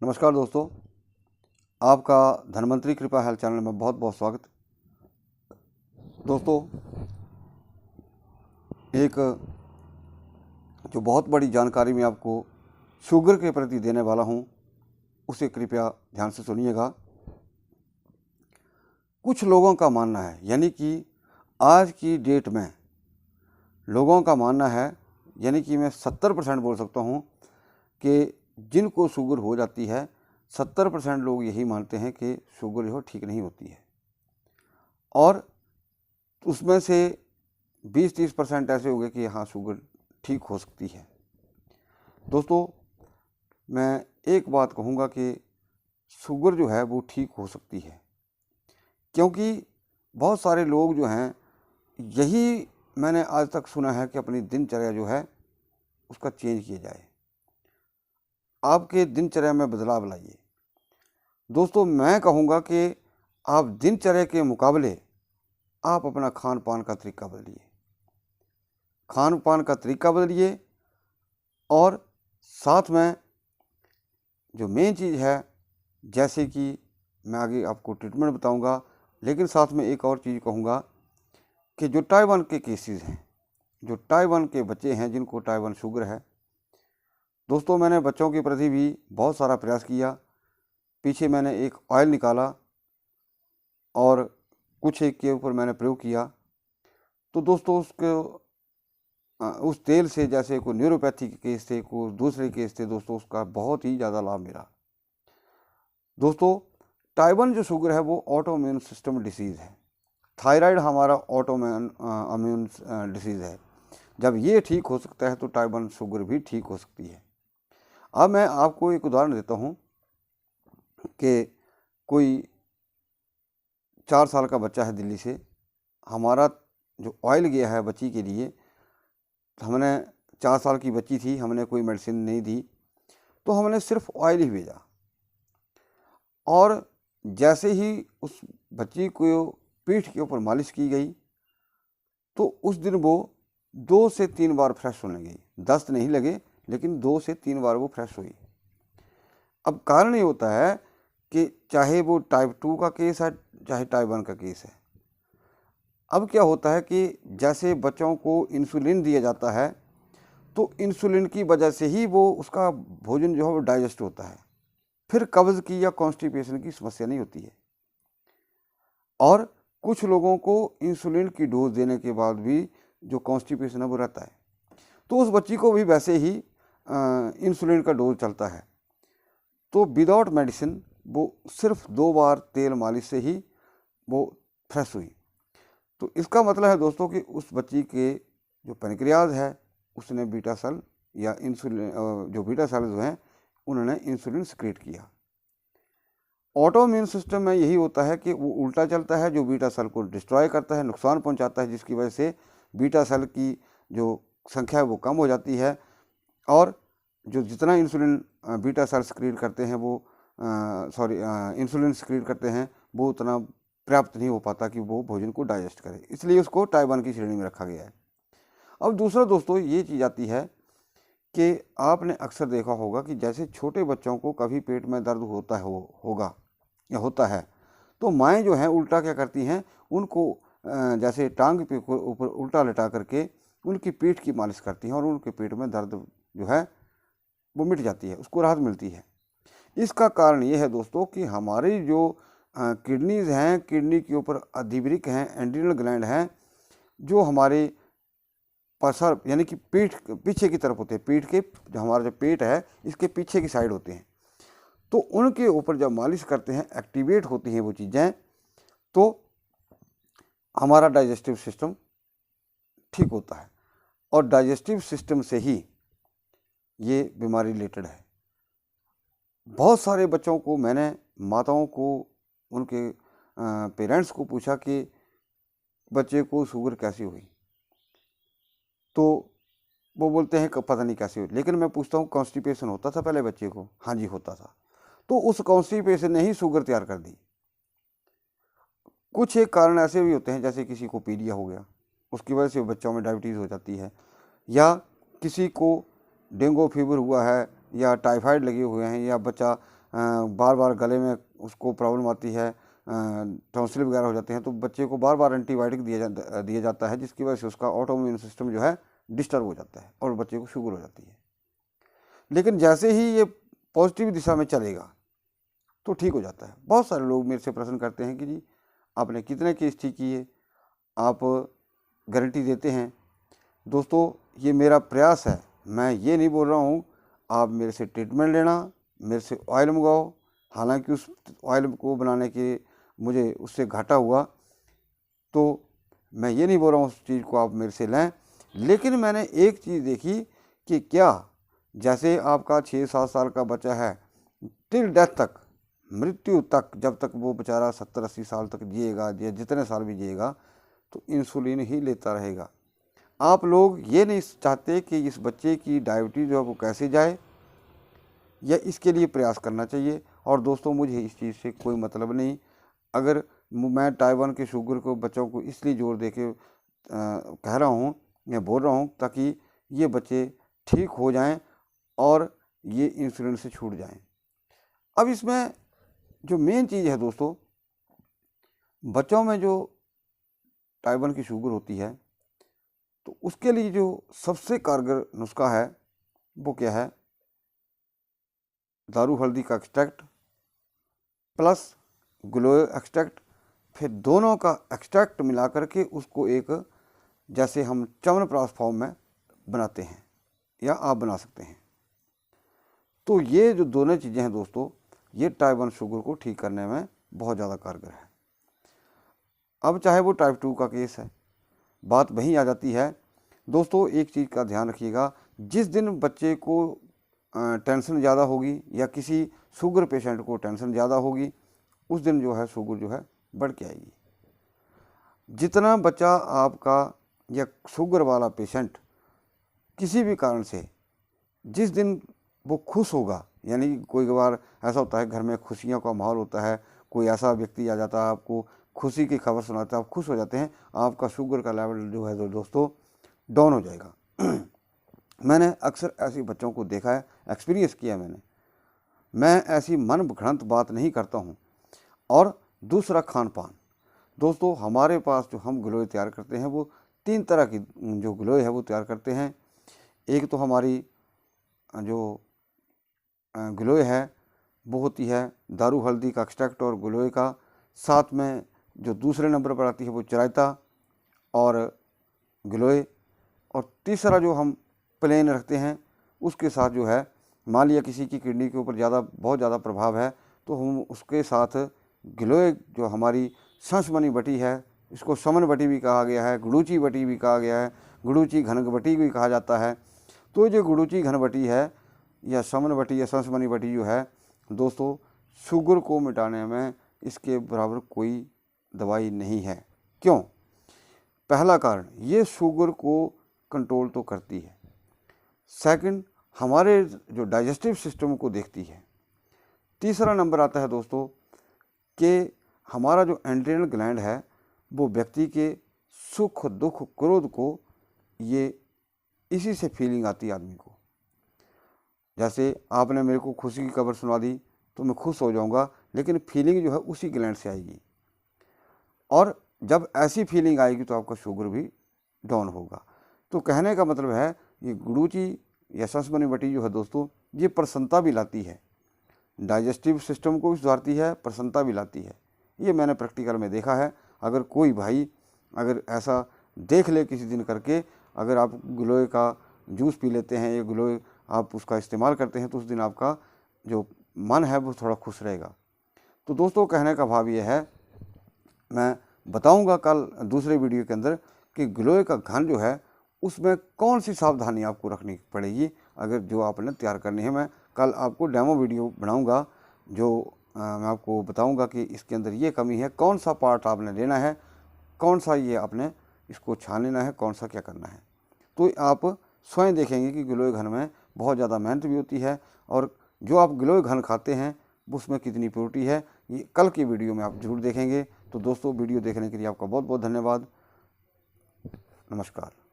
नमस्कार दोस्तों, आपका धन्वंतरी कृपा हेल्थ चैनल में बहुत बहुत स्वागत। दोस्तों, एक जो बहुत बड़ी जानकारी मैं आपको शुगर के प्रति देने वाला हूँ, उसे कृपया ध्यान से सुनिएगा। कुछ लोगों का मानना है, यानी कि आज की डेट में लोगों का मानना है, यानी कि मैं 70% बोल सकता हूँ कि जिनको शुगर हो जाती है 70% लोग यही मानते हैं कि शुगर जो ठीक नहीं होती है, और उसमें से 20-30% ऐसे हो गए कि हाँ, शुगर ठीक हो सकती है। दोस्तों, मैं एक बात कहूँगा कि शुगर जो है वो ठीक हो सकती है, क्योंकि बहुत सारे लोग जो हैं, यही मैंने आज तक सुना है कि अपनी दिनचर्या जो है उसका चेंज किया जाए, आपके दिनचर्या में बदलाव लाइए। दोस्तों, मैं कहूँगा कि आप दिनचर्या के मुकाबले आप अपना खान पान का तरीका बदलिए, खान पान का तरीका बदलिए, और साथ में जो मेन चीज़ है, जैसे कि मैं आगे आपको ट्रीटमेंट बताऊंगा, लेकिन साथ में एक और चीज़ कहूँगा कि जो टाइप 1 के केसेस हैं, जो टाइप 1 के बच्चे हैं जिनको टाइप 1 शुगर है, दोस्तों मैंने बच्चों के प्रति भी बहुत सारा प्रयास किया। पीछे मैंने एक ऑयल निकाला और कुछ एक के ऊपर मैंने प्रयोग किया, तो दोस्तों उस तेल से जैसे कोई न्यूरोपैथी के केस थे, कोई दूसरे केस थे, दोस्तों उसका बहुत ही ज़्यादा लाभ मिला। दोस्तों, टाइप 1 जो शुगर है वो ऑटो इम्यून सिस्टम डिसीज़ है। थायराइड हमारा ऑटो इम्यून डिसीज़ है। जब ये ठीक हो सकता है तो टाइप 1 शुगर भी ठीक हो सकती है। अब मैं आपको एक उदाहरण देता हूँ कि कोई 4 साल का बच्चा है दिल्ली से, हमारा जो ऑयल गया है बच्ची के लिए, हमने 4 साल की बच्ची थी, हमने कोई मेडिसिन नहीं दी, तो हमने सिर्फ ऑयल ही भेजा, और जैसे ही उस बच्ची को पीठ के ऊपर मालिश की गई तो उस दिन वो 2 से 3 बार फ्रेश होने गई। दस्त नहीं लगे, लेकिन 2 से 3 बार वो फ्रेश हुई। अब कारण ये होता है कि चाहे वो टाइप 2 का केस है, चाहे टाइप 1 का केस है। अब क्या होता है कि जैसे बच्चों को इंसुलिन दिया जाता है, तो इंसुलिन की वजह से ही वो उसका भोजन जो है वो डाइजेस्ट होता है, फिर कब्ज़ की या कॉन्स्टिपेशन की समस्या नहीं होती है। और कुछ लोगों को इंसुलिन की डोज देने के बाद भी जो कॉन्स्टिपेशन है वो रहता है, तो उस बच्ची को भी वैसे ही इंसुलिन का डोज चलता है, तो विदाउट मेडिसिन वो सिर्फ 2 बार तेल मालिश से ही वो फ्रेश हुई। तो इसका मतलब है दोस्तों कि उस बच्ची के जो पैनक्रियाज है उसने बीटा सेल या इंसुलिन जो बीटा सेल जो हैं उन्होंने इंसुलिन सिक्रेट किया। ऑटो इम्यून सिस्टम में यही होता है कि वो उल्टा चलता है, जो बीटा सेल को डिस्ट्रॉय करता है, नुकसान पहुंचाता है, जिसकी वजह से बीटा सेल की जो संख्या है वो कम हो जाती है, और जो जितना इंसुलिन बीटा सेल सिक्रीट करते हैं वो इंसुलिन सिक्रीट करते हैं वो उतना पर्याप्त नहीं हो पाता कि वो भोजन को डाइजेस्ट करे, इसलिए उसको टाइप 1 की श्रेणी में रखा गया है। अब दूसरा दोस्तों ये चीज़ आती है कि आपने अक्सर देखा होगा कि जैसे छोटे बच्चों को कभी पेट में दर्द होता है होगा या होता है, तो माएँ जो हैं उल्टा क्या करती हैं, उनको जैसे टांग पे ऊपर उल्टा लेटा करके उनकी पीठ की मालिश करती हैं, और उनके पेट में दर्द जो है वो मिट जाती है, उसको राहत मिलती है। इसका कारण ये है दोस्तों कि हमारी जो किडनीज़ हैं, किडनी के ऊपर अधिवृक्क हैं, एड्रिनल ग्लैंड हैं, जो हमारे पसर यानी कि पीठ पीछे की तरफ होते हैं, पीठ के जो हमारा जो पेट है इसके पीछे की साइड होते हैं, तो उनके ऊपर जब मालिश करते हैं एक्टिवेट होती हैं वो चीज़ें, तो हमारा डाइजेस्टिव सिस्टम ठीक होता है, और डाइजेस्टिव सिस्टम से ही ये बीमारी रिलेटेड है। बहुत सारे बच्चों को मैंने, माताओं को, उनके पेरेंट्स को पूछा कि बच्चे को शुगर कैसी हुई, तो वो बोलते हैं कि पता नहीं कैसे हुई, लेकिन मैं पूछता हूँ कॉन्स्टिपेशन होता था पहले बच्चे को? हाँ जी होता था। तो उस कॉन्स्टिपेशन ने ही शुगर तैयार कर दी। कुछ एक कारण ऐसे भी होते हैं, जैसे किसी को पीलिया हो गया, उसकी वजह से बच्चों में डायबिटीज़ हो जाती है, या किसी को डेंगू फीवर हुआ है, या टाइफाइड लगे हुए हैं, या बच्चा बार बार गले में उसको प्रॉब्लम आती है, टॉन्सिल वगैरह हो जाते हैं, तो बच्चे को बार बार एंटीबायोटिक दिया जाता है, जिसकी वजह से उसका ऑटो इम्यून सिस्टम जो है डिस्टर्ब हो जाता है और बच्चे को शुगर हो जाती है। लेकिन जैसे ही ये पॉजिटिव दिशा में चलेगा तो ठीक हो जाता है। बहुत सारे लोग मेरे से प्रश्न करते हैं कि जी आपने कितने केस ठीक किए, आप गारंटी देते हैं। दोस्तों ये मेरा प्रयास है, मैं ये नहीं बोल रहा हूँ आप मेरे से ट्रीटमेंट लेना, मेरे से ऑयल मंगाओ। हालांकि उस ऑयल को बनाने के मुझे उससे घाटा हुआ, तो मैं ये नहीं बोल रहा हूँ उस चीज़ को आप मेरे से लें। लेकिन मैंने एक चीज़ देखी कि क्या जैसे आपका 6-7 साल का बच्चा है, टिल डेथ तक, मृत्यु तक, जब तक वो बेचारा 70-80 साल तक जिएगा या जितने साल भी जिएगा, तो इंसुलिन ही लेता रहेगा। आप लोग ये नहीं चाहते कि इस बच्चे की डायबिटीज़ जो है वो कैसे जाए, या इसके लिए प्रयास करना चाहिए। और दोस्तों मुझे इस चीज़ से कोई मतलब नहीं। अगर मैं टाइप 1 के शुगर को बच्चों को इसलिए जोर दे के कह रहा हूँ या बोल रहा हूँ ताकि ये बच्चे ठीक हो जाएं और ये इंसुलिन से छूट जाएं। अब इसमें जो मेन चीज़ है दोस्तों, बच्चों में जो टाइप 1 की शुगर होती है, तो उसके लिए जो सबसे कारगर नुस्खा है वो क्या है? दारू हल्दी का एक्सट्रैक्ट प्लस ग्लोए एक्सट्रैक्ट, फिर दोनों का एक्सट्रैक्ट मिला करके उसको एक, जैसे हम च्यवनप्राश फॉर्म में बनाते हैं या आप बना सकते हैं। तो ये जो दोनों चीज़ें हैं दोस्तों, ये टाइप 1 शुगर को ठीक करने में बहुत ज़्यादा कारगर है। अब चाहे वो टाइप 2 का केस है, बात वहीं आ जाती है। दोस्तों एक चीज़ का ध्यान रखिएगा, जिस दिन बच्चे को टेंशन ज़्यादा होगी या किसी शुगर पेशेंट को टेंशन ज़्यादा होगी, उस दिन जो है शुगर जो है बढ़ के आएगी। जितना बच्चा आपका या शुगर वाला पेशेंट किसी भी कारण से जिस दिन वो खुश होगा, यानी कोई बार ऐसा होता है घर में खुशियों का माहौल होता है, कोई ऐसा व्यक्ति आ जाता है आपको खुशी की खबर सुनाता है, आप खुश हो जाते हैं, आपका शुगर का लेवल जो है दोस्तों डाउन हो जाएगा। मैंने अक्सर ऐसे बच्चों को देखा है, एक्सपीरियंस किया मैंने। मैं ऐसी मन घड़ंत बात नहीं करता हूँ। और दूसरा खान पान, दोस्तों हमारे पास जो हम ग्लोए तैयार करते हैं वो 3 तरह की जो ग्लोए है वो तैयार करते हैं। एक तो हमारी जो ग्लोए है वो होती है दारू हल्दी का एक्सट्रैक्ट और ग्लोए का, साथ में जो दूसरे नंबर पर आती है वो चरायता और ग्लोए, और तीसरा जो हम प्लेन रखते हैं उसके साथ जो है, मान लिया किसी की किडनी के ऊपर बहुत ज़्यादा प्रभाव है, तो हम उसके साथ ग्लोए जो हमारी संशमनी बटी है, इसको समन बटी भी कहा गया है, गुड़ूची बटी भी कहा गया है, गुड़ूची घन बटी भी कहा जाता है। तो जो गुड़ूची घन बटी है या समन बटी या संशमनी बटी जो है दोस्तों, शुगर को मिटाने में इसके बराबर कोई दवाई नहीं है। क्यों? पहला कारण, ये शुगर को कंट्रोल तो करती है। सेकंड, हमारे जो डाइजेस्टिव सिस्टम को देखती है। तीसरा नंबर आता है दोस्तों कि हमारा जो एड्रेनल ग्लैंड है वो व्यक्ति के सुख दुख क्रोध को, ये इसी से फीलिंग आती है आदमी को। जैसे आपने मेरे को खुशी की खबर सुना दी तो मैं खुश हो जाऊंगा, लेकिन फीलिंग जो है उसी ग्लैंड से आएगी, और जब ऐसी फीलिंग आएगी तो आपका शुगर भी डाउन होगा। तो कहने का मतलब है ये गुड़ूची या संशमनी बटी जो है दोस्तों, ये प्रसन्नता भी लाती है, डाइजेस्टिव सिस्टम को भी सुधारती है, प्रसन्नता भी लाती है। ये मैंने प्रैक्टिकल में देखा है। अगर कोई भाई अगर ऐसा देख ले किसी दिन करके, अगर आप ग्लोए का जूस पी लेते हैं या ग्लोए आप उसका इस्तेमाल करते हैं, तो उस दिन आपका जो मन है वो थोड़ा खुश रहेगा। तो दोस्तों कहने का भाव ये है, मैं बताऊंगा कल दूसरे वीडियो के अंदर कि ग्लोए का घन जो है उसमें कौन सी सावधानी आपको रखनी पड़ेगी अगर जो आपने तैयार करनी है। मैं कल आपको डेमो वीडियो बनाऊंगा जो मैं आपको बताऊंगा कि इसके अंदर ये कमी है, कौन सा पार्ट आपने लेना है, कौन सा ये आपने इसको छान लेना है, कौन सा क्या करना है। तो आप स्वयं देखेंगे कि ग्लोए घन में बहुत ज़्यादा मेहनत भी होती है, और जो आप ग्लोए घन खाते हैं उसमें कितनी प्योरिटी है, ये कल की वीडियो में आप ज़रूर देखेंगे। तो दोस्तों वीडियो देखने के लिए आपका बहुत बहुत धन्यवाद। नमस्कार।